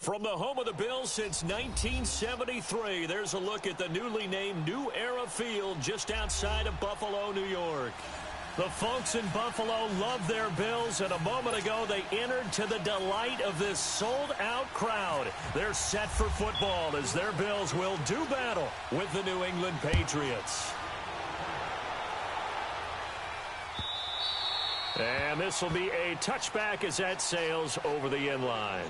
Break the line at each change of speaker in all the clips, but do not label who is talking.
From the home of the Bills since 1973, there's a look at the newly named New Era Field just outside of Buffalo, New York. The folks in Buffalo love their Bills, and a moment ago they entered to the delight of this sold-out crowd. They're set for football as their Bills will do battle with the New England Patriots. And this will be a touchback as that sails over the end line.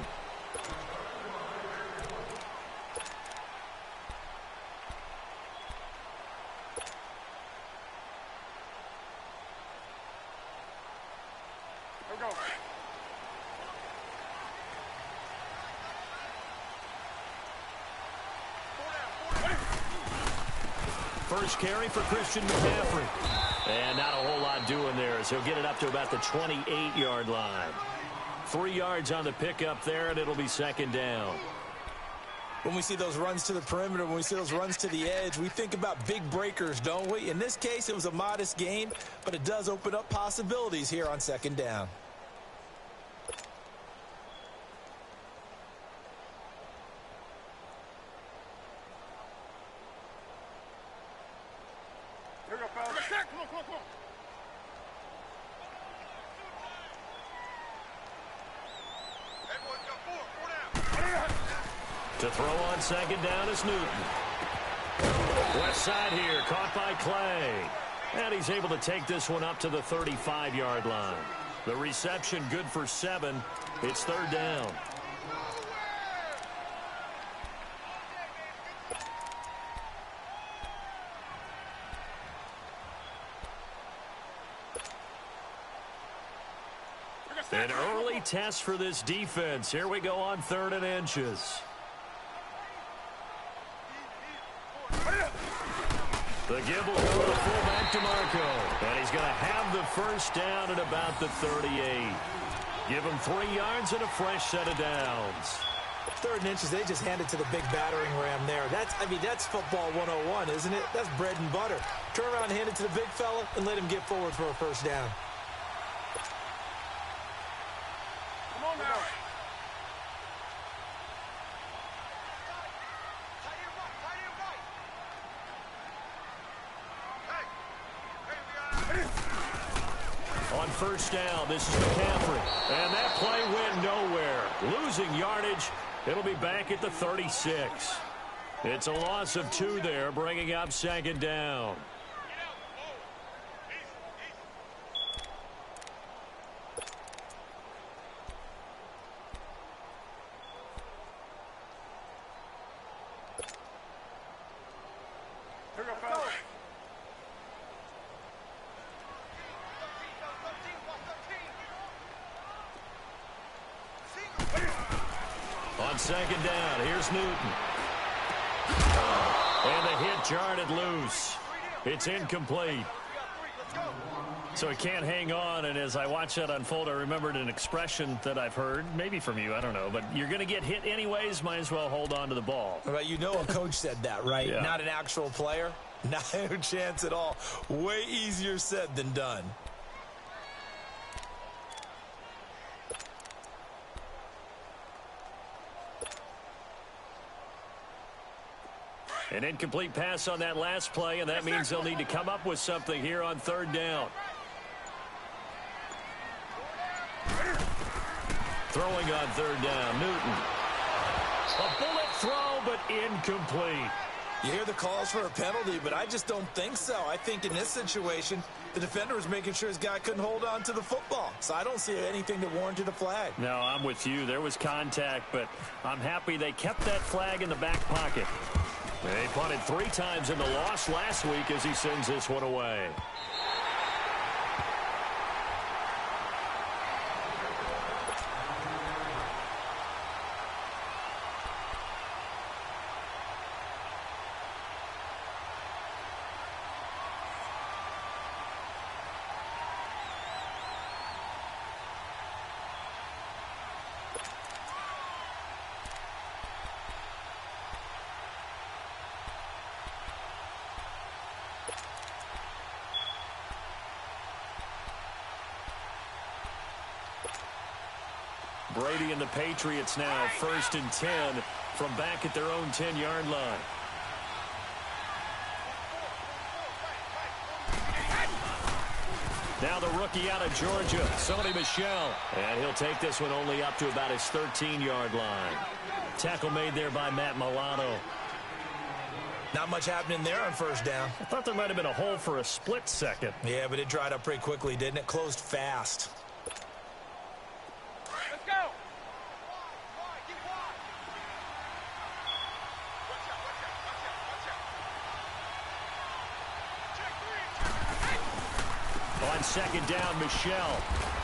First carry for Christian McCaffrey. And not a whole lot doing there as he'll get it up to about the 28-yard line. 3 yards on the pickup there, and it'll be second down.
When we see those runs to the perimeter, when we see those runs to the edge, we think about big breakers, don't we? In this case, it was a modest gain, but it does open up possibilities here on second down.
To throw on second down is Newton. Left side here, caught by Clay. And he's able to take this one up to the 35-yard line. The reception good for 7. It's third down. An early test for this defense. Here we go on 3rd and inches. The give will go to fullback DeMarco. And he's going to have the first down at about the 38. Give him 3 yards and a fresh set of downs.
3rd and inches, they just handed to the big battering ram there. That's football 101, isn't it? That's bread and butter. Turn around and hand it to the big fella and let him get forward for a first down. Come on now.
On first down, this is McCaffrey. And that play went nowhere. Losing yardage. It'll be back at the 36. It's a loss of 2 there, bringing up second down. On second down, here's Newton. And the hit jarred it loose. It's incomplete. So he can't hang on, and as I watch that unfold, I remembered an expression that I've heard, maybe from you, I don't know, but you're going to get hit anyways, might as well hold on to the ball.
Well, you know a coach said that, right?
Yeah.
Not an actual player. Not a chance at all. Way easier said than done.
An incomplete pass on that last play, and that means they'll need to come up with something here on 3rd down. Throwing on 3rd down, Newton. A bullet throw, but incomplete.
You hear the calls for a penalty, but I just don't think so. I think in this situation, the defender was making sure his guy couldn't hold on to the football. So I don't see anything that warranted a flag.
No, I'm with you. There was contact, but I'm happy they kept that flag in the back pocket. They punted 3 times in the loss last week as he sends this one away. Brady and the Patriots now 1st and 10 from back at their own 10-yard line. Now the rookie out of Georgia, Sony Michel. And he'll take this one only up to about his 13-yard line. Tackle made there by Matt Milano.
Not much happening there on 1st down.
I thought there might have been a hole for a split second.
Yeah, but it dried up pretty quickly, didn't it? Closed fast.
Let's go.
On 2nd down, Michel.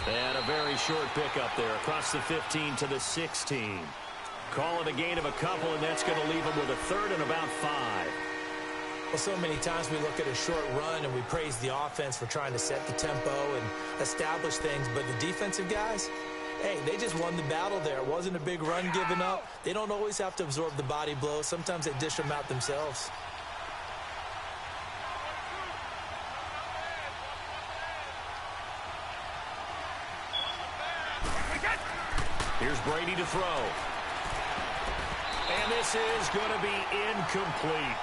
And a very short pickup there across the 15 to the 16. Call it a gain of a couple, and that's going to leave them with a 3rd and about 5.
Well, so many times we look at a short run and we praise the offense for trying to set the tempo and establish things, but the defensive guys, hey, they just won the battle there. It wasn't a big run given up. They don't always have to absorb the body blows. Sometimes they dish them out themselves.
Here's Brady to throw. And this is going to be incomplete.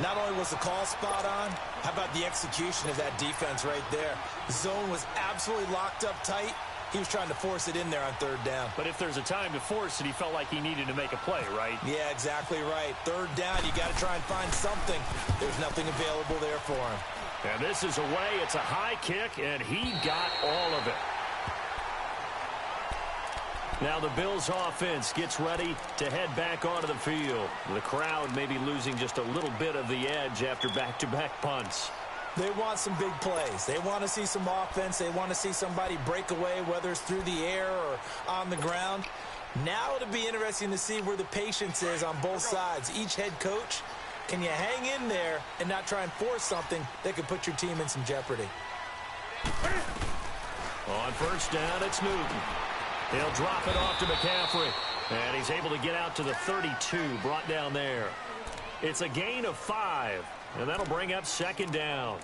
Not only was the call spot on, how about the execution of that defense right there? The zone was absolutely locked up tight. He was trying to force it in there on 3rd down.
But if there's a time to force it, he felt like he needed to make a play, right?
Yeah, exactly right. 3rd down, you got to try and find something. There's nothing available there for him.
And this is away. It's a high kick, and he got all of it. Now the Bills offense gets ready to head back onto the field. The crowd may be losing just a little bit of the edge after back-to-back punts.
They want some big plays. They want to see some offense. They want to see somebody break away, whether it's through the air or on the ground. Now it'll be interesting to see where the patience is on both sides. Each head coach, can you hang in there and not try and force something that could put your team in some jeopardy?
On 1st down, it's Newton. He'll drop it off to McCaffrey. And he's able to get out to the 32, brought down there. It's a gain of 5, and that'll bring up 2nd down.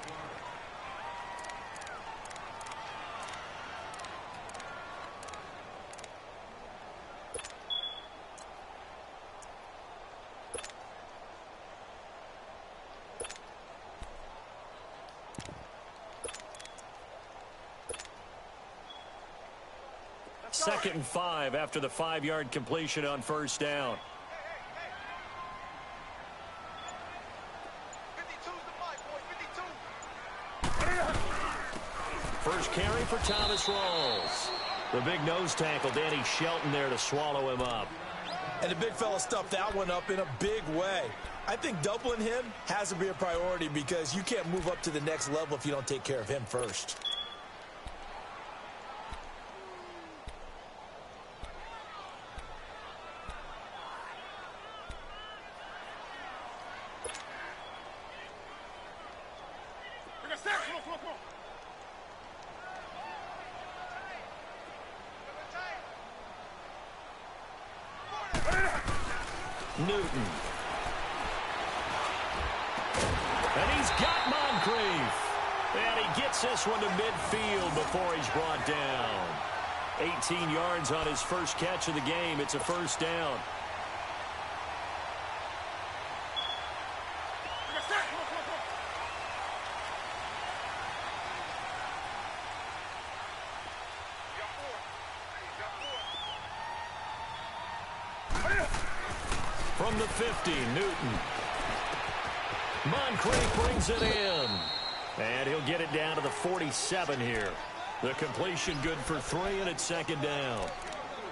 Second and 5 after the 5-yard completion on 1st down. 1st carry for Thomas Rawls. The big nose tackle, Danny Shelton there to swallow him up.
And the big fella stuffed that one up in a big way. I think doubling him has to be a priority because you can't move up to the next level if you don't take care of him first.
Newton. And he's got Moncrief. And he gets this one to midfield before he's brought down. 18 yards on his first catch of the game. It's a 1st down. From the 50, Newton. Moncrief brings it in. And he'll get it down to the 47 here. The completion good for 3, and it's 2nd down.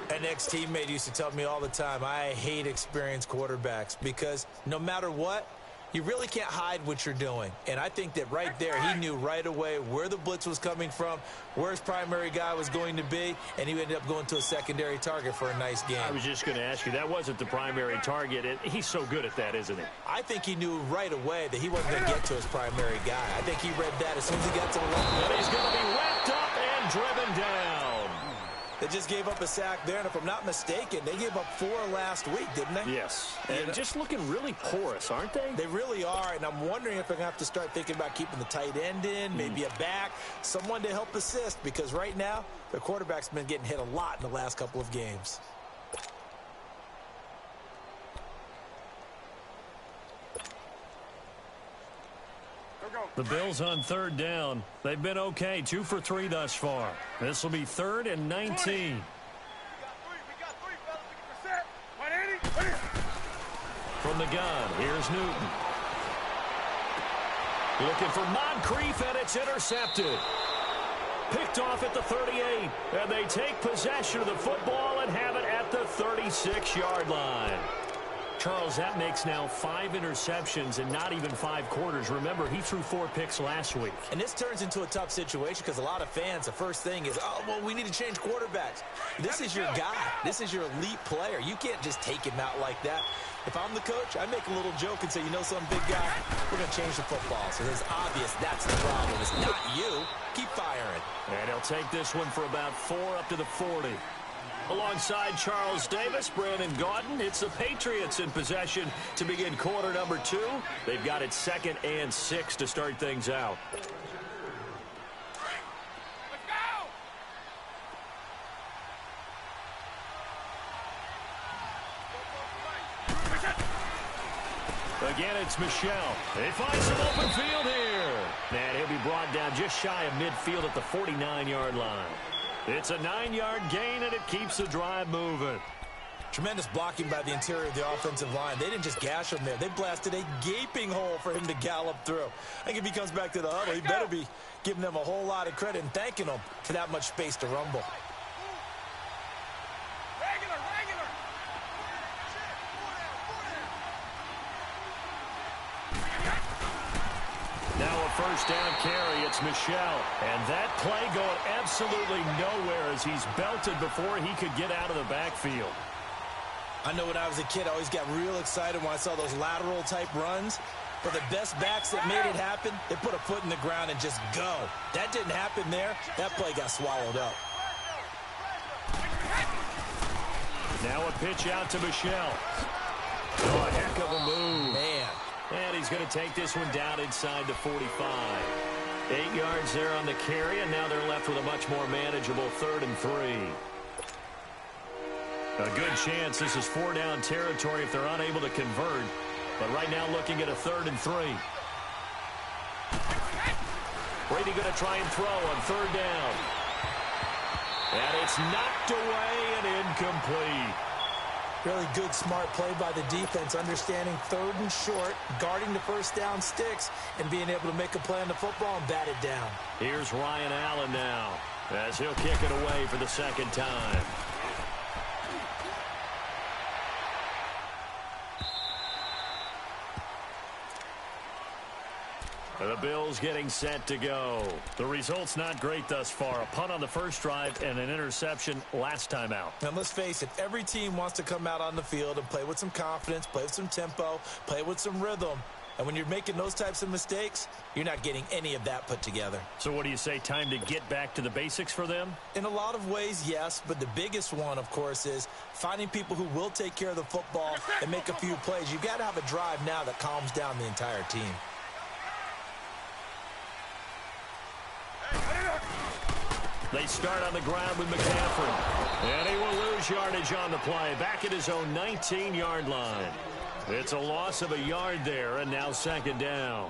An ex-teammate used to tell me all the time, I hate experienced quarterbacks because no matter what, you really can't hide what you're doing. And I think that right there, he knew right away where the blitz was coming from, where his primary guy was going to be, and he ended up going to a secondary target for a nice game.
I was just going to ask you, that wasn't the primary target, and he's so good at that, isn't he?
I think he knew right away that he wasn't going to get to his primary guy. I think he read that as soon as he got to the line.
And he's going to be wrapped up and driven down.
They just gave up a sack there, and if I'm not mistaken, they gave up 4 last week, didn't they?
Yes, and just looking really porous, aren't they?
They really are, and I'm wondering if they're going to have to start thinking about keeping the tight end in, maybe a back, someone to help assist, because right now, their quarterback's been getting hit a lot in the last couple of games.
The Bills on 3rd down. They've been okay, 2 for 3 thus far. This will be 3rd and 19. From the gun, here's Newton. Looking for Moncrief, and it's intercepted. Picked off at the 38, and they take possession of the football and have it at the 36-yard line. Charles, that makes now 5 interceptions and not even 5 quarters. Remember, he threw 4 picks last week.
And this turns into a tough situation because a lot of fans, the first thing is, oh, well, we need to change quarterbacks. This is your guy. This is your elite player. You can't just take him out like that. If I'm the coach, I make a little joke and say, you know something, big guy, we're going to change the football. So it's obvious that's the problem. It's not you. Keep firing.
And he'll take this one for about 4 up to the 40. Alongside Charles Davis, Brandon Gaudin, it's the Patriots in possession to begin quarter number 2. They've got it 2nd and 6 to start things out. Again, it's Michelle. They find some open field here. And he'll be brought down just shy of midfield at the 49-yard line. It's a 9-yard gain, and it keeps the drive moving.
Tremendous blocking by the interior of the offensive line. They didn't just gash him there. They blasted a gaping hole for him to gallop through. I think if he comes back to the huddle, he better be giving them a whole lot of credit and thanking them for that much space to rumble.
Now a first down carry, it's Michelle. And that play going absolutely nowhere as he's belted before he could get out of the backfield.
I know when I was a kid, I always got real excited when I saw those lateral type runs. But the best backs that made it happen, they put a foot in the ground and just go. That didn't happen there. That play got swallowed up.
Now a pitch out to Michelle. Oh, a heck of a move.
Man.
And he's going to take this one down inside the 45. 8 yards there on the carry, and now they're left with a much more manageable 3rd and 3. A good chance this is 4-down territory if they're unable to convert. But right now looking at a 3rd and 3. Brady going to try and throw on 3rd down. And it's knocked away and incomplete.
Really good, smart play by the defense, understanding 3rd and short, guarding the first down sticks, and being able to make a play on the football and bat it down.
Here's Ryan Allen now, as he'll kick it away for the 2nd time. The Bills getting set to go. The result's not great thus far. A punt on the first drive and an interception last time out.
And let's face it, every team wants to come out on the field and play with some confidence, play with some tempo, play with some rhythm. And when you're making those types of mistakes, you're not getting any of that put together.
So what do you say, time to get back to the basics for them?
In a lot of ways, yes. But the biggest one, of course, is finding people who will take care of the football and make a few plays. You've got to have a drive now that calms down the entire team.
They start on the ground with McCaffrey. And he will lose yardage on the play. Back at his own 19-yard line. It's a loss of a yard there, and now 2nd down.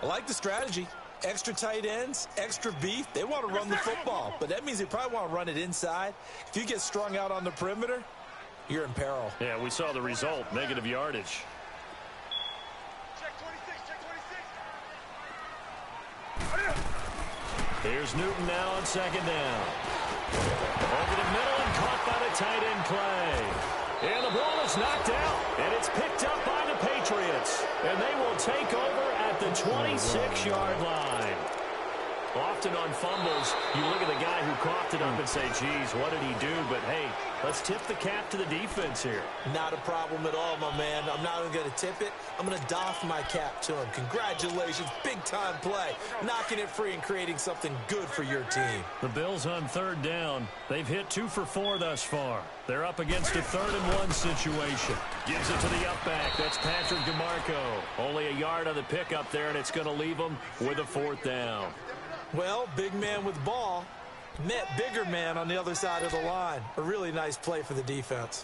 I like the strategy. Extra tight ends, extra beef. They want to run the football, but that means they probably want to run it inside. If you get strung out on the perimeter, you're in peril.
Yeah, we saw the result, negative yardage. Here's Newton now on 2nd down. Over the middle and caught by the tight end Clay. And the ball is knocked out, and it's picked up by the Patriots. And they will take over at the 26-yard line. Often on fumbles, you look at the guy who coughed it up and say, geez, what did he do? But, hey, let's tip the cap to the defense here.
Not a problem at all, my man. I'm not even going to tip it. I'm going to doff my cap to him. Congratulations. Big-time play. Knocking it free and creating something good for your team.
The Bills on third down. They've hit 2 for 4 thus far. They're up against a 3rd-and-1 situation. Gives it to the up back. That's Patrick DeMarco. Only a yard on the pickup there, and it's going to leave him with a 4th down.
Well, big man with ball met bigger man on the other side of the line. A really nice play for the defense.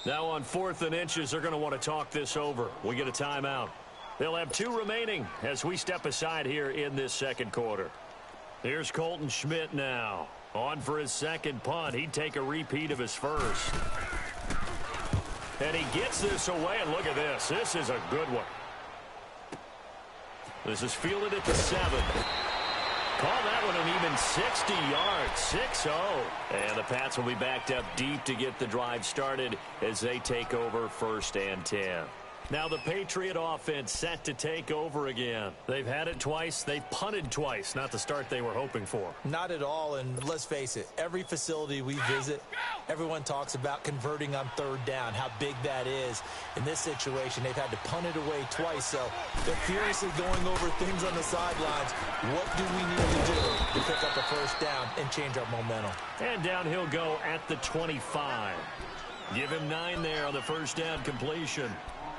Now on 4th and inches, they're going to want to talk this over. We get a timeout. They'll have 2 remaining as we step aside here in this second quarter. Here's Colton Schmidt now. On for his second punt. He'd take a repeat of his first. And he gets this away, and look at this. This is a good one. This is fielded at the 7. Call that one an even 60 yards, 6-0. And the Pats will be backed up deep to get the drive started as they take over 1st and 10. Now the Patriot offense set to take over again. They've had it twice. They've punted twice. Not the start they were hoping for.
Not at all, and let's face it, every facility we visit, everyone talks about converting on 3rd down, how big that is. In this situation, they've had to punt it away twice, so they're furiously going over things on the sidelines. What do we need to do to pick up a 1st down and change our momentum?
And down he'll go at the 25. Give him 9 there on the 1st down completion.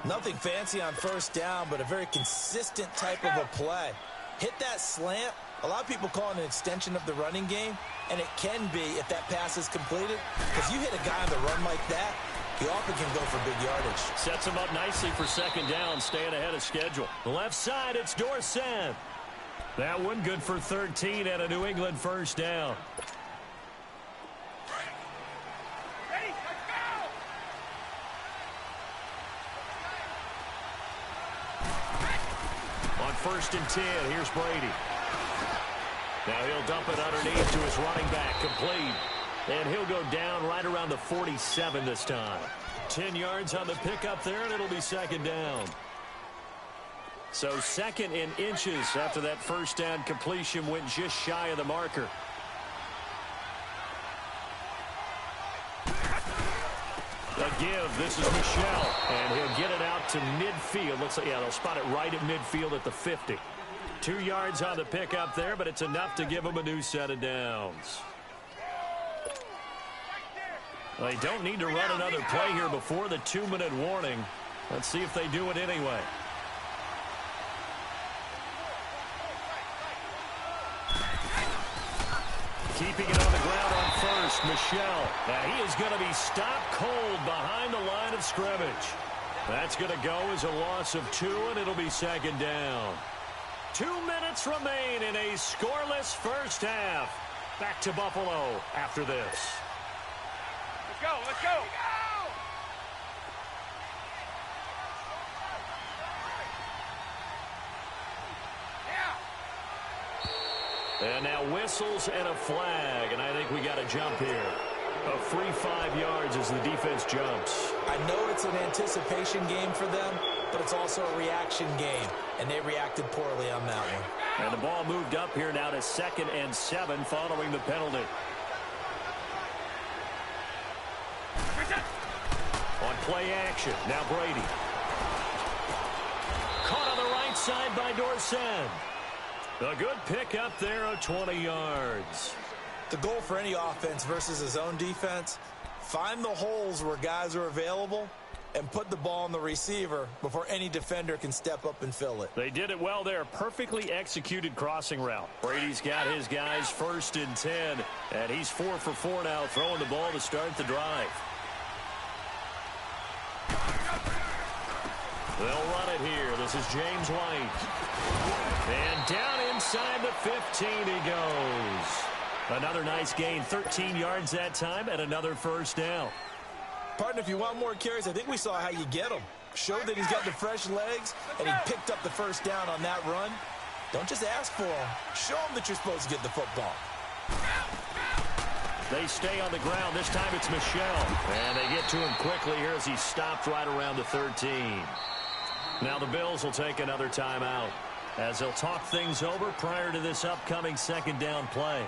Nothing fancy on 1st down, but a very consistent type of a play. Hit that slant. A lot of people call it an extension of the running game, and it can be if that pass is completed. Because you hit a guy on the run like that, he often can go for big yardage.
Sets him up nicely for 2nd down, staying ahead of schedule. The left side, it's Dorsett. That one good for 13 and a New England 1st down. On 1st and 10, here's Brady. Now he'll dump it underneath to his running back, complete. And he'll go down right around the 47 this time. 10 yards on the pickup there, and it'll be 2nd down. So 2nd and inches after that 1st down completion went just shy of the marker. A give. This is Michelle, and he'll get it out to midfield. Looks like, yeah, they'll spot it right at midfield at the 50. 2 yards on the pickup there, but it's enough to give them a new set of downs. They don't need to run another play here before the 2-minute warning. Let's see if they do it anyway. Keeping it on the ground on 1st, Michelle. Now he is going to be stopped cold behind the line of scrimmage. That's going to go as a loss of 2, and it'll be 2nd down. 2 minutes remain in a scoreless 1st half. Back to Buffalo after this.
Let's go, let's go.
And now whistles and a flag, and I think we got a jump here. A free 5 yards as the defense jumps.
I know it's an anticipation game for them, but it's also a reaction game, and they reacted poorly on that one.
And the ball moved up here now to 2nd and 7 following the penalty. On play action, now Brady. Caught on the right side by Dorsett. A good pickup there of 20 yards.
The goal for any offense versus his own defense, find the holes where guys are available and put the ball on the receiver before any defender can step up and fill it.
They did it well there. Perfectly executed crossing route. Brady's got his guys 1st and 10, and he's 4 for 4 now, throwing the ball to start the drive. They'll run it here. This is James White. And down inside the 15 he goes. Another nice gain, 13 yards that time, and another 1st down.
Partner, if you want more carries, I think we saw how you get him. Showed that he's got the fresh legs, and he picked up the 1st down on that run. Don't just ask for him. Show him that you're supposed to get the football.
They stay on the ground. This time it's Michel. And they get to him quickly here as he stopped right around the 13. Now the Bills will take another timeout as they'll talk things over prior to this upcoming 2nd down play.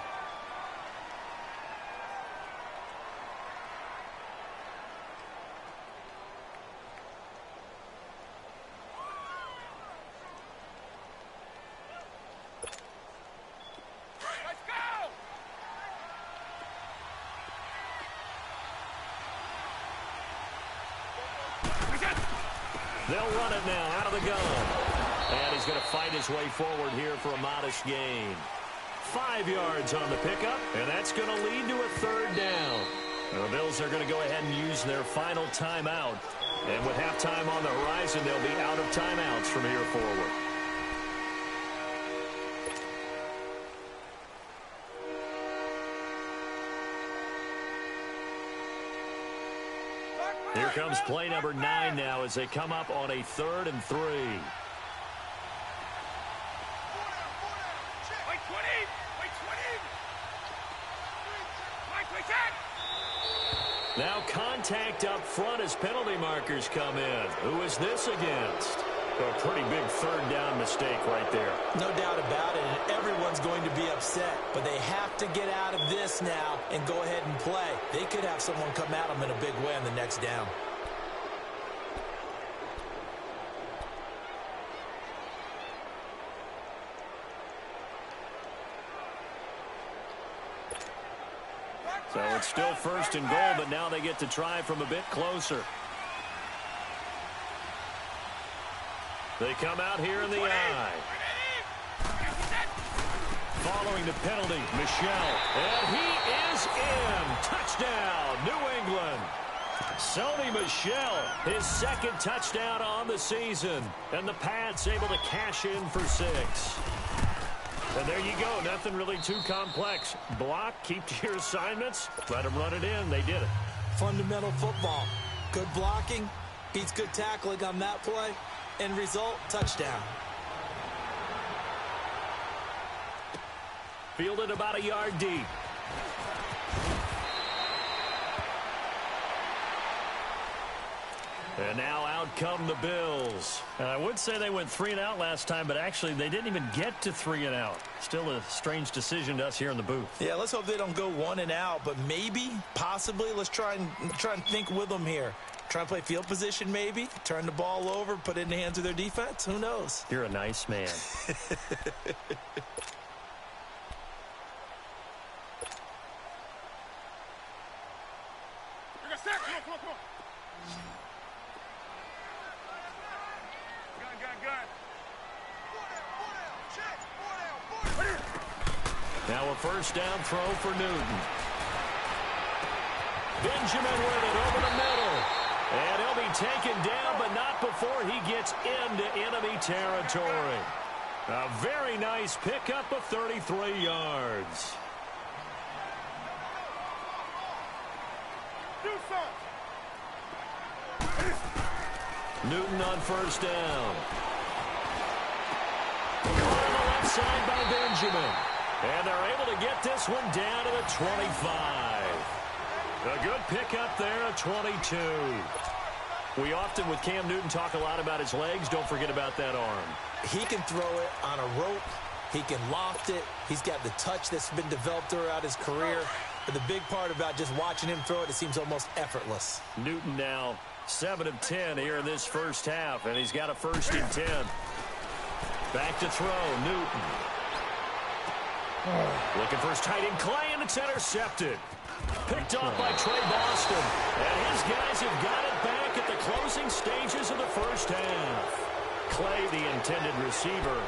They'll run it now out of the gun. And he's going to fight his way forward here for a modest gain. 5 yards on the pickup, and that's going to lead to a 3rd down. The Bills are going to go ahead and use their final timeout. And with halftime on the horizon, they'll be out of timeouts from here forward. Here comes play number 9 now as they come up on a 3rd and 3. Now contact up front as penalty markers come in. Who is this against? A pretty big 3rd down mistake right there.
No doubt about it, and everyone's going to be upset. But they have to get out of this now and go ahead and play. They could have someone come at them in a big way on the next down.
So it's still 1st and goal, but now they get to try from a bit closer. They come out here in the eye. Following the penalty, Michel. And he is in. Touchdown, New England. Sony Michel, his 2nd touchdown on the season. And the Pats able to cash in for 6. And there you go. Nothing really too complex. Block, keep to your assignments, let them run it in. They did it.
Fundamental football. Good blocking beats good tackling on that play. End result, touchdown.
Fielded about a yard deep. And now out come the Bills. I would say they went 3 and out last time, but actually they didn't even get to 3 and out. Still a strange decision to us here in the booth.
Yeah, let's hope they don't go 1 and out, but maybe, possibly, let's try and think with them here. Try and play field position maybe, turn the ball over, put it in the hands of their defense. Who knows?
You're a nice man. Now a 1st down throw for Newton. Benjamin with it over the middle. And he'll be taken down, but not before he gets into enemy territory. A very nice pickup of 33 yards. Newton on 1st down. On the left side by Benjamin. And they're able to get this one down to the 25. A good pickup there at 22. We often, with Cam Newton, talk a lot about his legs. Don't forget about that arm.
He can throw it on a rope. He can loft it. He's got the touch that's been developed throughout his career. But the big part about just watching him throw it seems almost effortless.
Newton now 7 of 10 here in this first half, and he's got a 1st and 10. Back to throw, Newton. Looking for his tight end, Clay, and it's intercepted. Picked off by Trey Boston. And his guys have got it back at the closing stages of the first half. Clay, the intended receiver.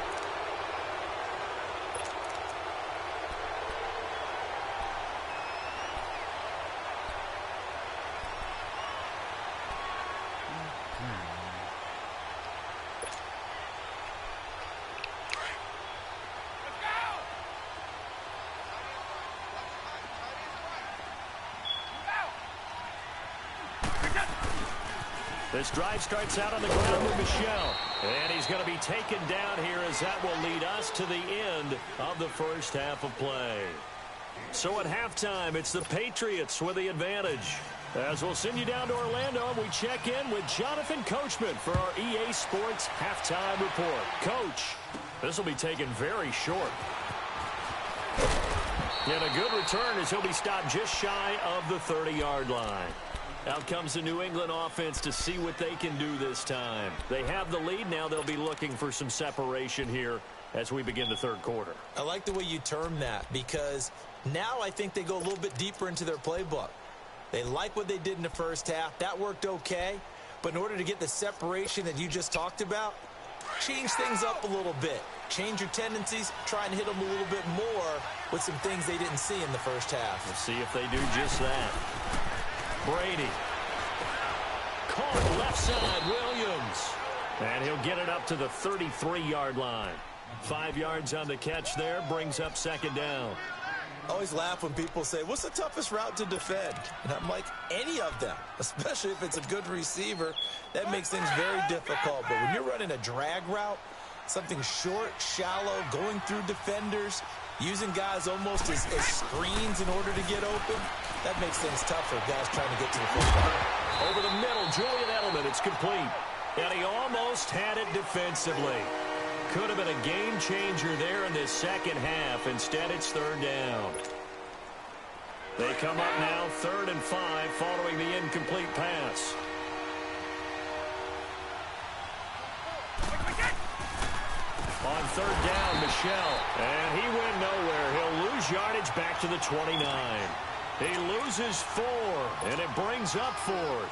This drive starts out on the ground with Michel. And he's going to be taken down here as that will lead us to the end of the first half of play. So at halftime, it's the Patriots with the advantage. As we'll send you down to Orlando, and we check in with Jonathan Coachman for our EA Sports Halftime Report. Coach, this will be taken very short. And a good return as he'll be stopped just shy of the 30-yard line. Out comes the New England offense to see what they can do this time. They have the lead. Now they'll be looking for some separation here as we begin the third quarter.
I like the way you term that because now I think they go a little bit deeper into their playbook. They like what they did in the first half. That worked okay. But in order to get the separation that you just talked about, change things up a little bit. Change your tendencies. Try and hit them a little bit more with some things they didn't see in the first half.
We'll see if they do just that. Brady. Caught left side, Williams. And he'll get it up to the 33-yard line. 5 yards on the catch there, brings up 2nd down.
I always laugh when people say, what's the toughest route to defend? And I'm like, any of them, especially if it's a good receiver. That makes things very difficult. But when you're running a drag route, something short, shallow, going through defenders, using guys almost as screens in order to get open, that makes things tough for guys trying to get to the football.
Over the middle, Julian Edelman, it's complete. And he almost had it defensively. Could have been a game changer there in this second half. Instead, it's 3rd down. They come up now 3rd and 5 following the incomplete pass. On 3rd down, Michel. And he went nowhere. He'll lose yardage back to the 29. He loses 4, and it brings up 4th.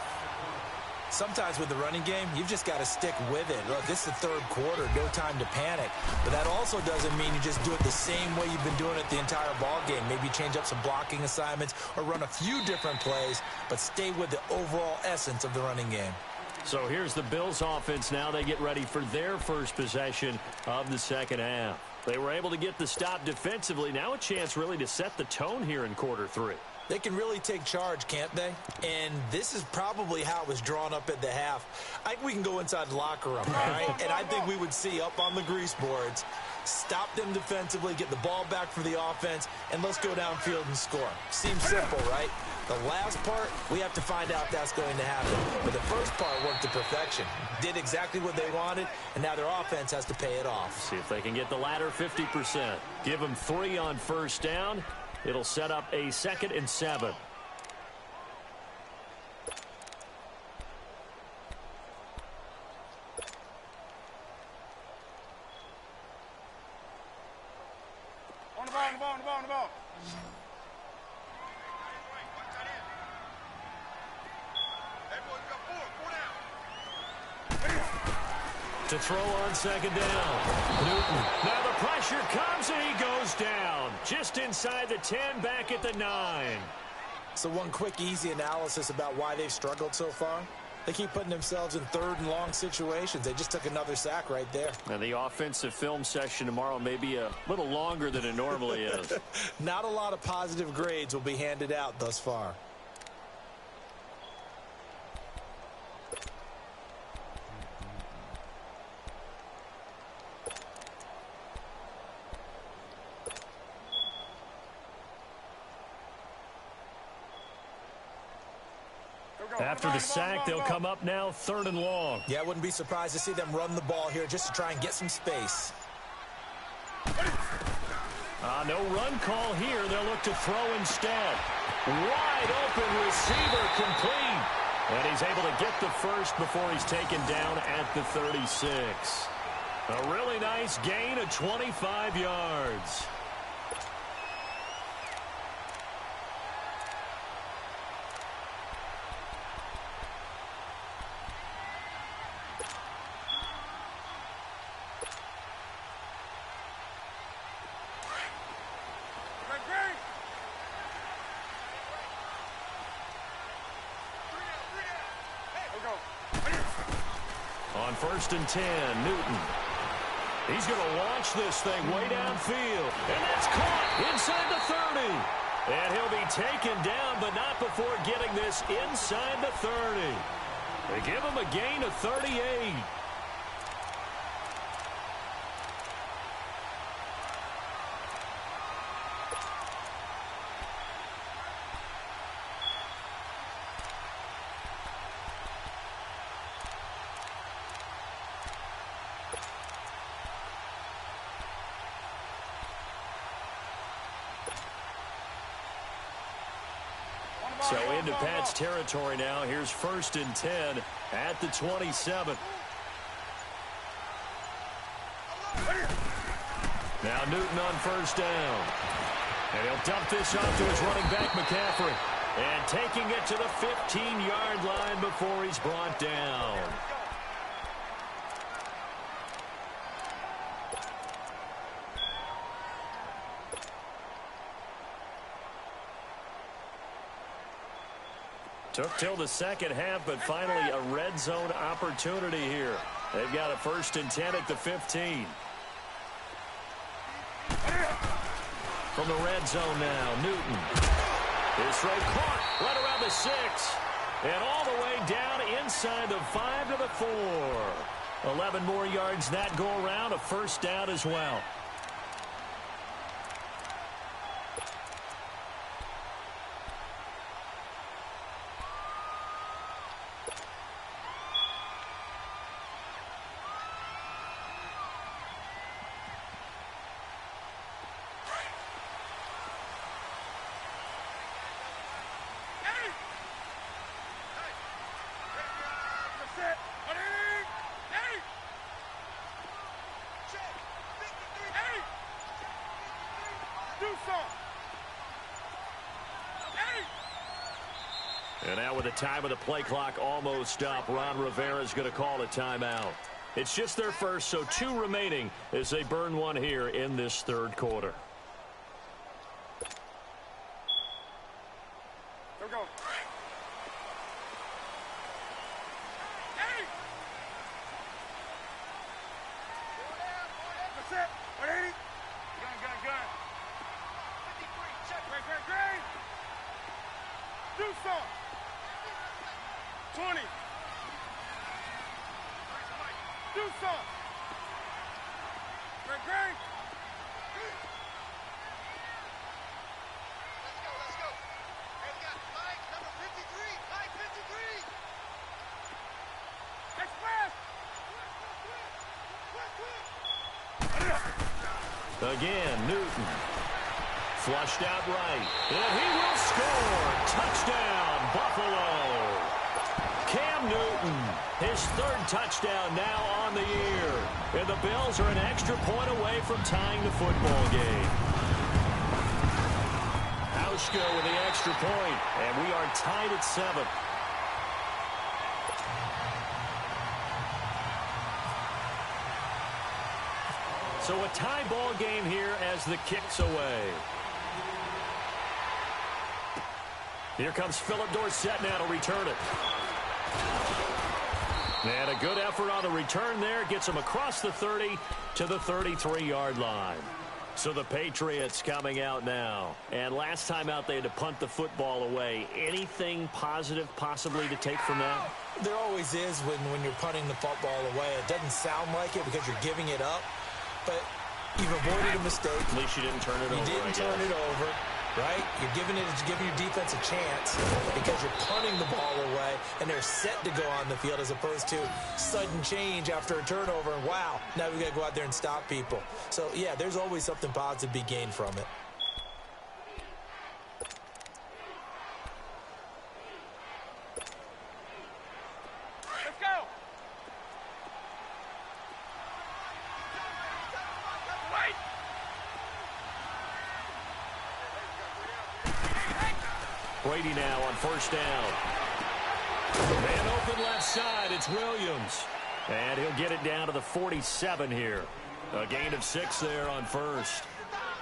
Sometimes with the running game, you've just got to stick with it. Look, this is the third quarter, no time to panic. But that also doesn't mean you just do it the same way you've been doing it the entire ball game. Maybe change up some blocking assignments or run a few different plays, but stay with the overall essence of the running game.
So here's the Bills offense now. They get ready for their first possession of the second half. They were able to get the stop defensively. Now a chance really to set the tone here in quarter 3.
They can really take charge, can't they? And this is probably how it was drawn up at the half. I think we can go inside the locker room, all right? And I think we would see up on the grease boards, stop them defensively, get the ball back for the offense, and let's go downfield and score. Seems simple, right? The last part, we have to find out if that's going to happen. But the first part worked to perfection. Did exactly what they wanted, and now their offense has to pay it off.
See if they can get the latter 50%. Give them 3 on 1st down. It'll set up a 2nd and 7.
On the ball, on the ball, on the ball, on the ball. Hey, boys, we got 4 down.
To throw on 2nd down. Newton. Now the pressure comes and he goes down. Just inside the 10, back at the 9.
So one quick, easy analysis about why they've struggled so far. They keep putting themselves in 3rd and long situations. They just took another sack right there.
And the offensive film session tomorrow may be a little longer than it normally is.
Not a lot of positive grades will be handed out thus far.
Go,
After the sack, they'll come up now 3rd and long.
Yeah, I wouldn't be surprised to see them run the ball here just to try and get some space.
No run call here. They'll look to throw instead. Wide open receiver, complete. And he's able to get the first before he's taken down at the 36. A really nice gain of 25 yards. On 1st and 10, Newton. He's going to launch this thing way downfield. And that's caught inside the 30. And he'll be taken down, but not before getting this inside the 30. They give him a gain of 38. So into Pat's territory now. Here's 1st and 10 at the 27. Now Newton on 1st down. And he'll dump this off to his running back, McCaffrey. And taking it to the 15-yard line before he's brought down. Took till the second half, but finally a red zone opportunity here. They've got a 1st and 10 at the 15. From the red zone now, Newton. His throw caught right around the 6. And all the way down inside the 5 to the 4. 11 more yards that go around, a 1st down as well. And now with the time of the play clock almost up, Ron Rivera's going to call a timeout. It's just their first, so 2 remaining as they burn one here in this 3rd quarter.
Here we go. That's it. 180. Gun. 53. Check. Great. Do something. 20. Do something. Great. Let's go. Hey, we got Mike, number 53. Mike, 53. Next pass. Quick.
Again, Newton. Flushed out right. And he will score. Touchdown, Buffalo. Cam Newton, his 3rd touchdown now on the year. And the Bills are an extra point away from tying the football game. Hauschka with the extra point, and we are tied at 7. So a tie ball game here as the kick's away. Here comes Philip Dorsett now to return it. And a good effort on the return there. Gets him across the 30 to the 33-yard line. So the Patriots coming out now. And last time out they had to punt the football away. Anything positive possibly to take from that?
There always is when you're punting the football away. It doesn't sound like it because you're giving it up. But you've avoided a mistake.
At least you didn't turn it over.
You didn't turn it over. right? You're giving your defense a chance because you're punting the ball away, and they're set to go on the field as opposed to sudden change after a turnover, and wow, now we got to go out there and stop people. So, yeah, there's always something positive to be gained from it.
Let's go. Wait.
Brady now on first down. And open left side, it's Williams. And he'll get it down to the 47 here. A gain of 6 there on first.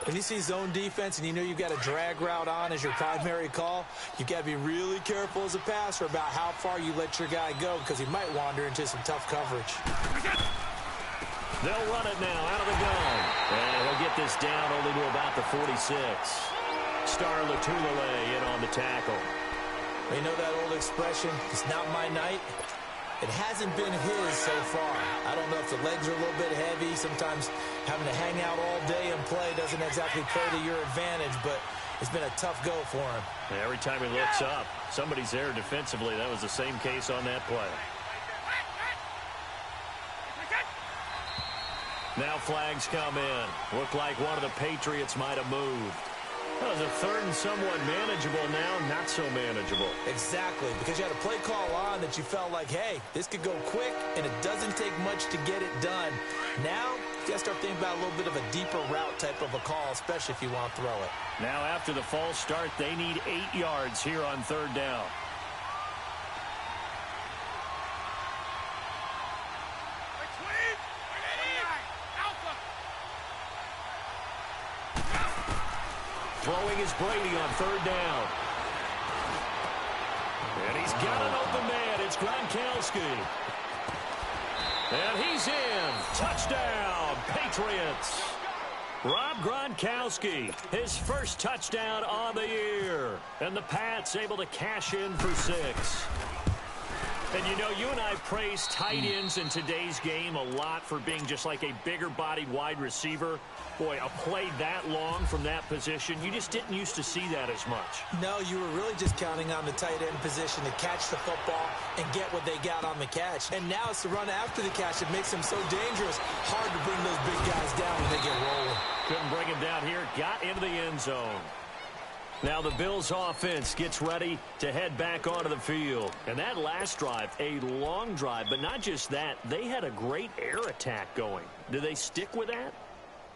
When you see zone defense and you know you've got a drag route on as your primary call, you've got to be really careful as a passer about how far you let your guy go because he might wander into some tough coverage.
They'll run it now out of the gun. And he'll get this down only to about the 46. Star Latulele in on the tackle.
You know that old expression, it's not my night? It hasn't been his so far. I don't know if the legs are a little bit heavy. Sometimes having to hang out all day and play doesn't exactly play to your advantage, but it's been a tough go for him.
Every time he looks up, somebody's there defensively. That was the same case on that play. Now flags come in. Looked like one of the Patriots might have moved. That was a third and somewhat manageable, now not so manageable.
Exactly, because you had a play call on that you felt like, hey, this could go quick, and it doesn't take much to get it done. Now, you got to start thinking about a little bit of a deeper route type of a call, especially if you want to throw it.
Now after the false start, they need 8 yards here on third down. Throwing is Brady on third down. And he's got an open man. It's Gronkowski. And he's in. Touchdown, Patriots. Rob Gronkowski, his first touchdown on the year. And the Pats able to cash in for 6. And, you know, you and I praise tight ends in today's game a lot for being just like a bigger-bodied wide receiver. Boy, a play that long from that position, you just didn't used to see that as much.
No, you were really just counting on the tight end position to catch the football and get what they got on the catch. And now it's the run after the catch that makes them so dangerous. Hard to bring those big guys down when they get rolling.
Couldn't bring him down here. Got into the end zone. Now the Bills offense gets ready to head back onto the field. And that last drive, a long drive, but not just that, they had a great air attack going. Do they stick with that?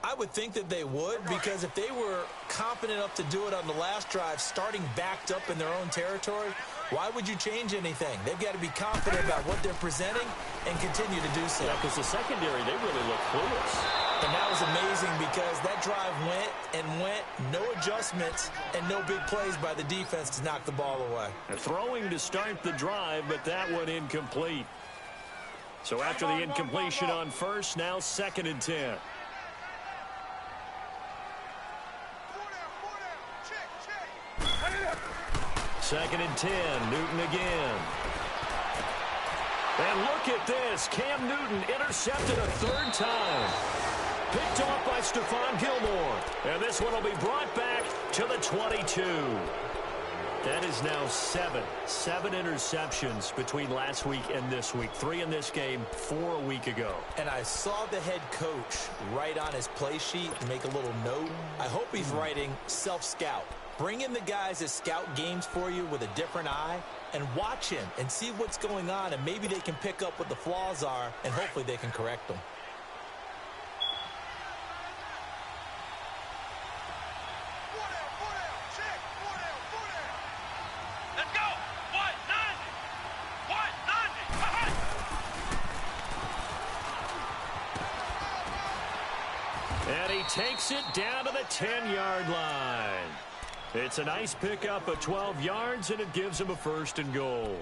I would think that they would, because if they were confident enough to do it on the last drive, starting backed up in their own territory, why would you change anything? They've got to be confident about what they're presenting and continue to do so.
Yeah, because the secondary, they really look clueless.
And that was amazing because that drive went and went, no adjustments and no big plays by the defense to knock the ball away.
And throwing to start the drive, but that one incomplete. So after the incompletion on first, now 2nd and 10. Second and 10, Newton again. And look at this. Cam Newton intercepted a 3rd time. Picked off by Stephon Gilmore. And this one will be brought back to the 22. That is now 7 interceptions between last week and this week. 3 in this game, 4 a week ago.
And I saw the head coach write on his play sheet and make a little note. I hope he's writing self-scout. Bring in the guys that scout games for you with a different eye and watch him and see what's going on, and maybe they can pick up what the flaws are, and hopefully they can correct them.
Let's go. 190.
And he takes it down to the 10-yard line. It's a nice pickup of 12 yards, and it gives him a 1st and goal.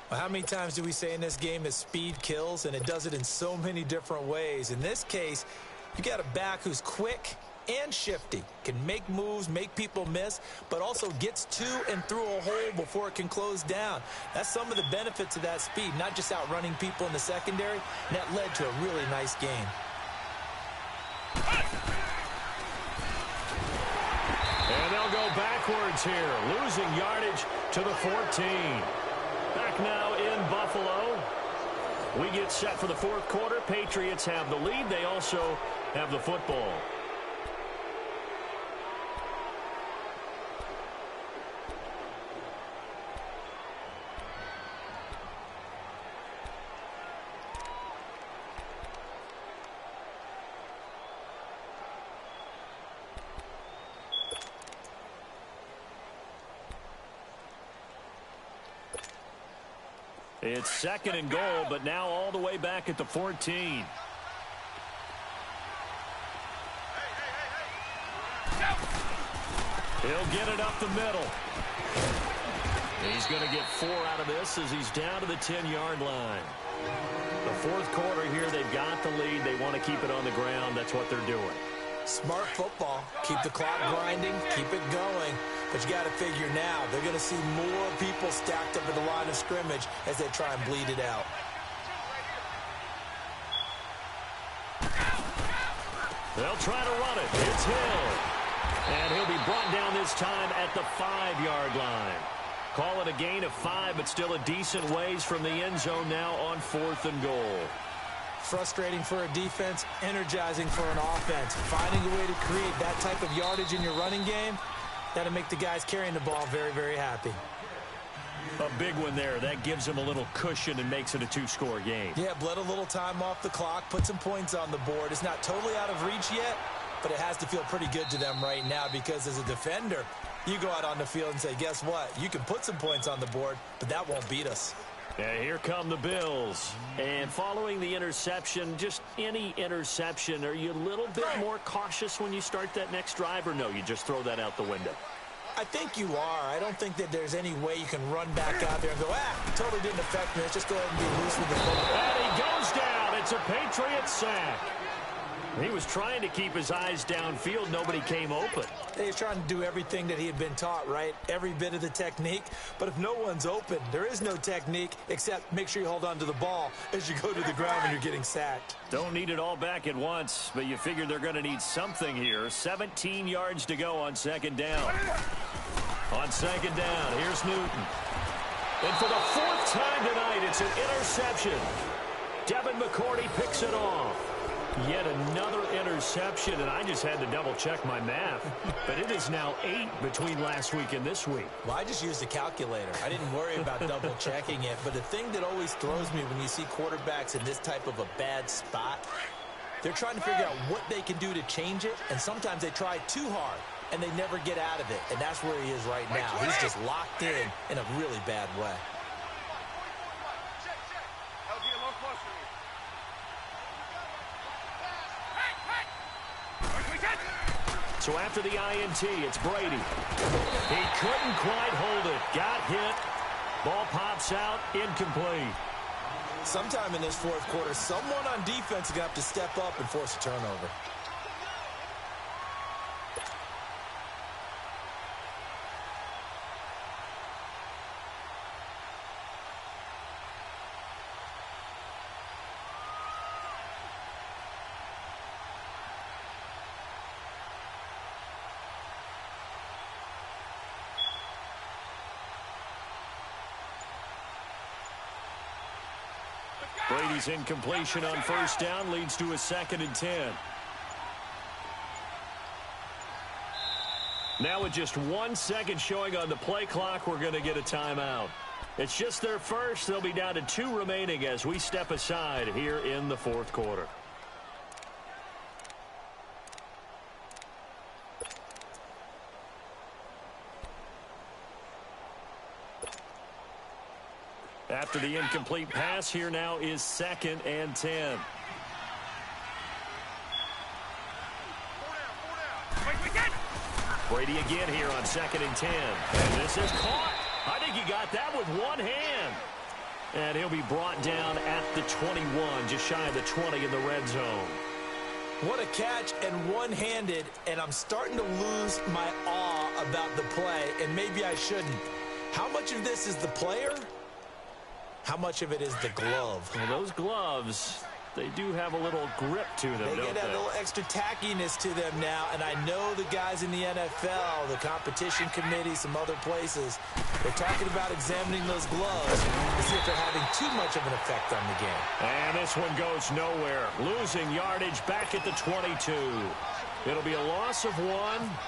Well, how many times do we say in this game that speed kills, and it does it in so many different ways? In this case, you got a back who's quick and shifty, can make moves, make people miss, but also gets to and through a hole before it can close down. That's some of the benefits of that speed, not just outrunning people in the secondary, and that led to a really nice game.
And they'll go backwards here, losing yardage to the 14. Back now in Buffalo. We get set for the fourth quarter. Patriots have the lead. They also have the football. It's second and goal, but now all the way back at the 14. He'll get it up the middle. He's going to get 4 out of this as he's down to the 10-yard line. The fourth quarter here, they've got the lead. They want to keep it on the ground. That's what they're doing.
Smart football. Keep the clock grinding. Keep it going. But you got to figure now, they're going to see more people stacked up at the line of scrimmage as they try and bleed it out.
They'll try to run it. It's Hill. And he'll be brought down this time at the 5-yard line. Call it a gain of 5, but still a decent ways from the end zone now on 4th and goal.
Frustrating for a defense, energizing for an offense. Finding a way to create that type of yardage in your running game, that'll make the guys carrying the ball very, very happy.
A big one there. That gives them a little cushion and makes it a 2-score game.
Yeah, bled a little time off the clock, put some points on the board. It's not totally out of reach yet, but it has to feel pretty good to them right now because as a defender, you go out on the field and say, guess what? You can put some points on the board, but that won't beat us.
And here come the Bills. And following the interception, just any interception, are you a little bit more cautious when you start that next drive, or no, you just throw that out the window?
I think you are. I don't think that there's any way you can run back out there and go, totally didn't affect me. Let's just go ahead and be loose with the football.
And he goes down. It's a Patriot sack. He was trying to keep his eyes downfield. Nobody came open.
He's trying to do everything that he had been taught, right? Every bit of the technique. But if no one's open, there is no technique except make sure you hold on to the ball as you go to the ground when you're getting sacked.
Don't need it all back at once, but you figure they're going to need something here. 17 yards to go on second down. On second down, here's Newton. And for the 4th time tonight, it's an interception. Devin McCourty picks it off. Yet another interception, and I just had to double-check my math. But it is now 8 between last week and this week.
Well, I just used a calculator. I didn't worry about double-checking it. But the thing that always throws me when you see quarterbacks in this type of a bad spot, they're trying to figure out what they can do to change it, and sometimes they try too hard, and they never get out of it. And that's where he is right now. He's just locked in a really bad way.
So after the INT, it's Brady. He couldn't quite hold it. Got hit. Ball pops out. Incomplete.
Sometime in this fourth quarter, someone on defense is going to have to step up and force a turnover.
Brady's incompletion on first down leads to a 2nd and 10. Now with just 1 second showing on the play clock, we're going to get a timeout. It's just their first. They'll be down to 2 remaining as we step aside here in the fourth quarter. After the incomplete pass, here now is 2nd and 10. Brady again here on 2nd and 10. And this is caught. I think he got that with one hand. And he'll be brought down at the 21, just shy of the 20 in the red zone.
What a catch and one-handed, and I'm starting to lose my awe about the play, and maybe I shouldn't. How much of this is the player? How much of it is the glove?
Well, those gloves, they do have a little grip to them,
They
don't
get that
they?
little extra tackiness to them now, and I know the guys in the NFL, the competition committee, some other places, they're talking about examining those gloves to see if they're having too much of an effect on the game.
And this one goes nowhere. Losing yardage back at the 22. It'll be a loss of 1,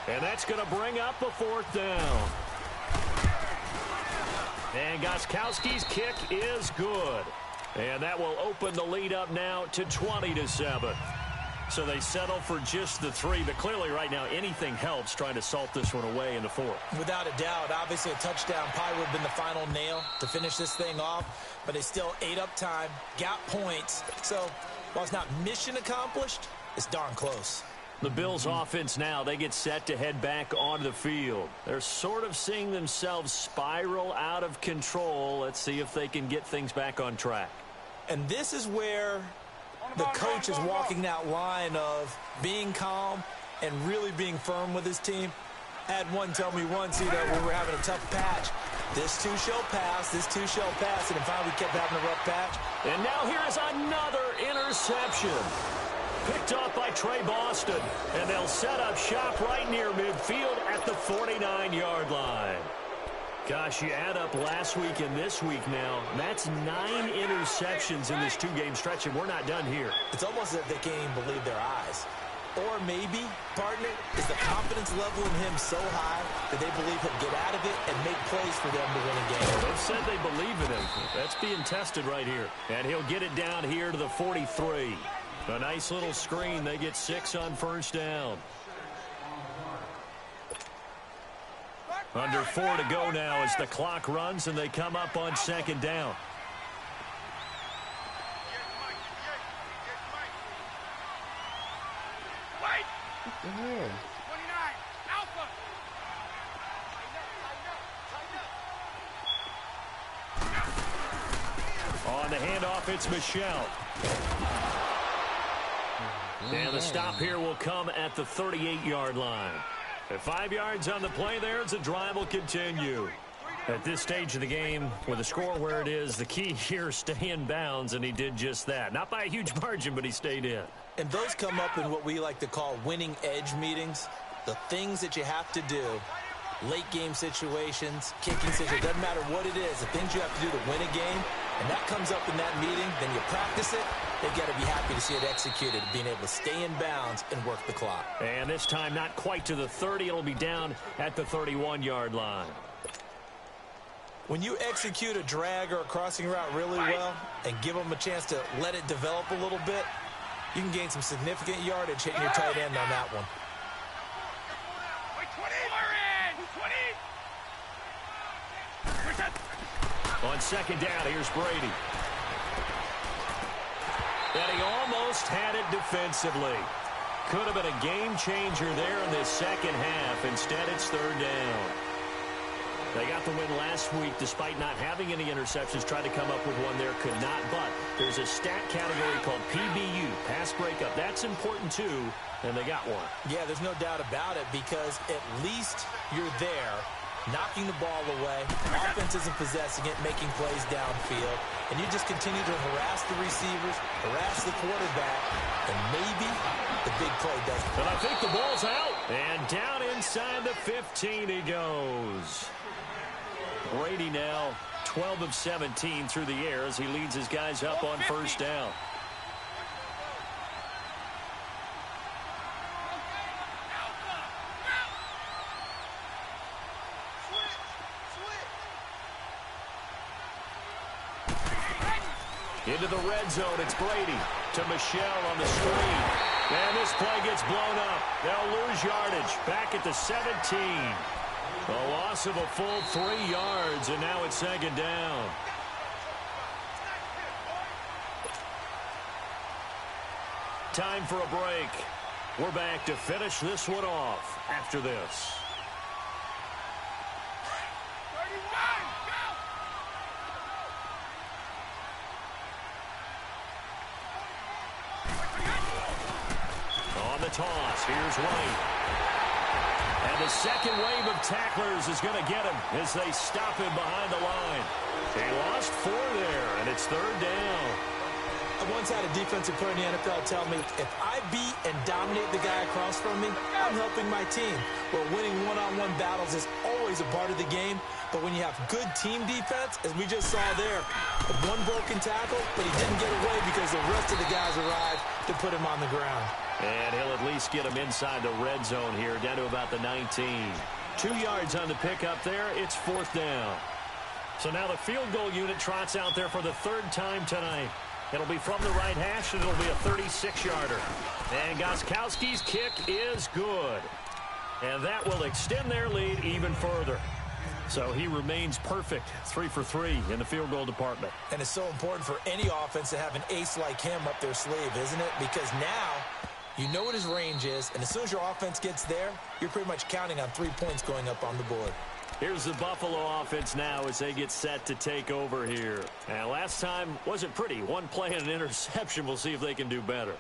and that's going to bring up a 4th down. And Gostkowski's kick is good. And that will open the lead up now to 20-7. So they settle for just the 3, but clearly right now anything helps trying to salt this one away in the 4th.
Without a doubt, obviously a touchdown probably would have been the final nail to finish this thing off, but they still ate up time, got points. So while it's not mission accomplished, it's darn close.
The Bills offense now, they get set to head back onto the field. They're sort of seeing themselves spiral out of control. Let's see if they can get things back on track.
And this is where the coach is walking that line of being calm and really being firm with his team. I had one tell me once, when we were having a tough patch, this too shall pass, this too shall pass, and finally we kept having a rough patch.
And now here is another interception. Picked off by Trey Boston, and they'll set up shop right near midfield at the 49-yard line. Gosh, you add up last week and this week now, that's 9 interceptions in this 2-game stretch, and we're not done here.
It's almost as if they can't even believe their eyes. Or maybe, partner, is the confidence level in him so high that they believe he'll get out of it and make plays for them to win a game.
They've said they believe in him. That's being tested right here. And he'll get it down here to the 43. A nice little screen. They get 6 on 1st down. Under 4 to go now as the clock runs and they come up on 2nd down.
What the hell?
29, Alpha.
On the handoff, it's Michelle. And the stop here will come at the 38-yard line. At 5 yards on the play there, the drive will continue. At this stage of the game, with the score where it is, the key here is stay in bounds, and he did just that. Not by a huge margin, but he stayed in.
And those come up in what we like to call winning edge meetings. The things that you have to do, late game situations, kicking situations, doesn't matter what it is, the things you have to do to win a game, and that comes up in that meeting, then you practice it, they've got to be happy to see it executed, being able to stay in bounds and work the clock.
And this time not quite to the 30, it'll be down at the 31-yard line.
When you execute a drag or a crossing route really well and give them a chance to let it develop a little bit, you can gain some significant yardage hitting your tight end on that one.
On 2nd down, here's Brady. And he almost had it defensively. Could have been a game changer there in this 2nd half. Instead, it's 3rd down. They got the win last week despite not having any interceptions. Tried to come up with one there, could not. But there's a stat category called PBU, pass breakup. That's important too, and they got one.
Yeah, there's no doubt about it because at least you're there, knocking the ball away. Offense isn't possessing it, making plays downfield. And you just continue to harass the receivers, harass the quarterback, and maybe the big play doesn't.
And I think the ball's out. And down inside the 15 he goes. Brady now 12 of 17 through the air as he leads his guys up on 1st down. Into the red zone, it's Brady to Michelle on the screen. And this play gets blown up. They'll lose yardage back at the 17. A loss of a full 3 yards, and now it's 2nd down. Time for a break. We're back to finish this one off after this. On the toss, here's White. And the second wave of tacklers is going to get him as they stop him behind the line. He lost 4 there, and it's 3rd down.
I once had a defensive player in the NFL tell me, if I beat and dominate the guy across from me, I'm helping my team. Well, winning one-on-one battles is always a part of the game, but when you have good team defense, as we just saw there, one broken tackle, but he didn't get away because the rest of the guys arrived to put him on the ground.
And he'll at least get him inside the red zone here, down to about the 19. 2 yards on the pickup there. It's 4th down. So now the field goal unit trots out there for the 3rd time tonight. It'll be from the right hash, and it'll be a 36-yarder. And Gostkowski's kick is good. And that will extend their lead even further. So he remains perfect, 3 for 3 in the field goal department.
And it's so important for any offense to have an ace like him up their sleeve, isn't it? Because now you know what his range is, and as soon as your offense gets there, you're pretty much counting on 3 points going up on the board.
Here's the Buffalo offense now as they get set to take over here. And last time wasn't pretty. One play and an interception. We'll see if they can do better.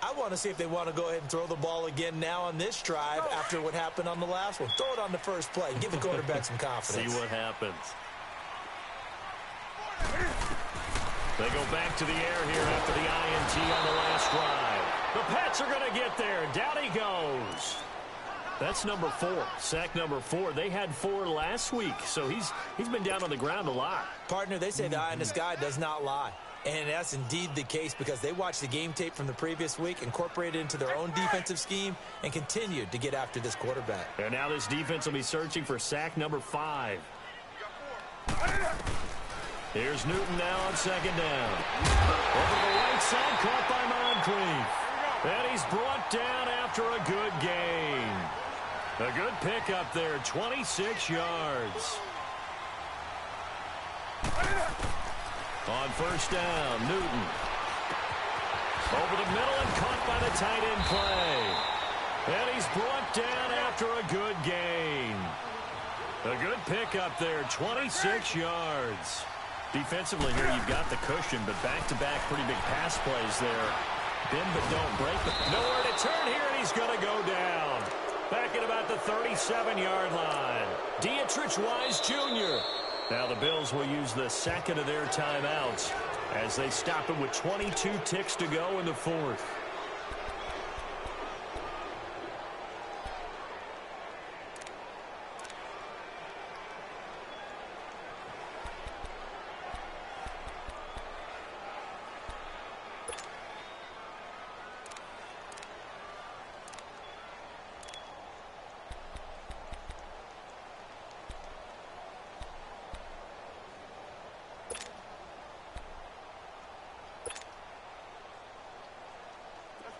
I want to see if they want to go ahead and throw the ball again now on this drive after what happened on the last one. Throw it on the first play. Give the quarterback some confidence.
See what happens. They go back to the air here after the INT on the last drive. The Pats are going to get there. Down he goes. That's number 4, sack number 4. They had 4 last week, so he's been down on the ground a lot.
Partner, they say the eye in the sky does not lie. And that's indeed the case because they watched the game tape from the previous week, incorporated it into their own defensive scheme, and continued to get after this quarterback.
And now this defense will be searching for sack number 5. Here's Newton now on 2nd down. Over to the right side, caught by Moncrief. And he's brought down after a good gain. A good pickup there, 26 yards. On 1st down, Newton. Over the middle and caught by the tight end play. And he's brought down after a good gain. A good pickup there, 26 yards. Defensively here, you've got the cushion, but back-to-back pretty big pass plays there. Bend but don't break. Nowhere to turn here, and he's going to go down. Back at about the 37-yard line. Dietrich Wise Jr. Now the Bills will use the 2nd of their timeouts as they stop him with 22 ticks to go in the 4th.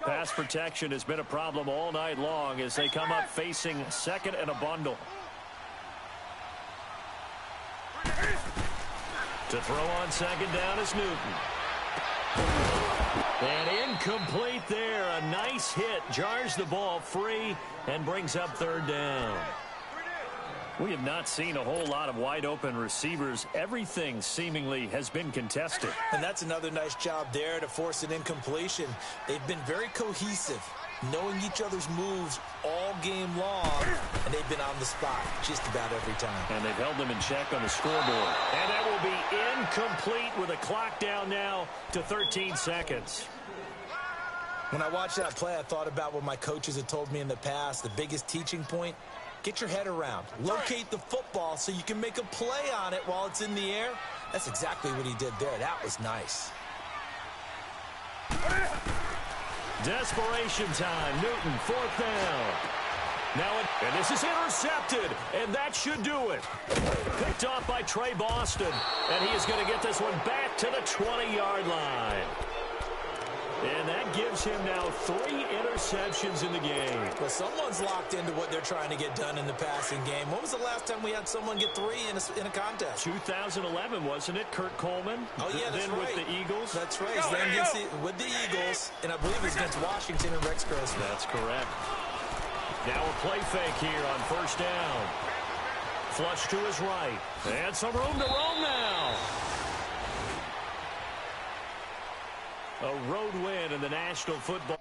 Pass protection has been a problem all night long as they come up facing 2nd and a bundle. To throw on 2nd down is Newton. And incomplete there. A nice hit. Jars the ball free and brings up 3rd down. We have not seen a whole lot of wide-open receivers. Everything seemingly has been contested.
And that's another nice job there to force an incompletion. They've been very cohesive, knowing each other's moves all game long, and they've been on the spot just about every time.
And they've held them in check on the scoreboard. And that will be incomplete with a clock down now to 13 seconds.
When I watched that play, I thought about what my coaches had told me in the past. The biggest teaching point: get your head around. Locate the football so you can make a play on it while it's in the air. That's exactly what he did there. That was nice.
Desperation time. Newton, 4th down. Now, and this is intercepted, and that should do it. Picked off by Trey Boston, and he is going to get this one back to the 20-yard line. And that gives him now 3 interceptions in the game.
Well, someone's locked into what they're trying to get done in the passing game. When was the last time we had someone get 3 in a contest?
2011, wasn't it? Kurt Coleman?
Oh, yeah, that's
then
right.
with the Eagles?
That's right. Then with the Eagles, and I believe it was against Washington and Rex Grossman.
That's correct. Now a play fake here on 1st down. Flush to his right. And some room to roam now. A road win in the National Football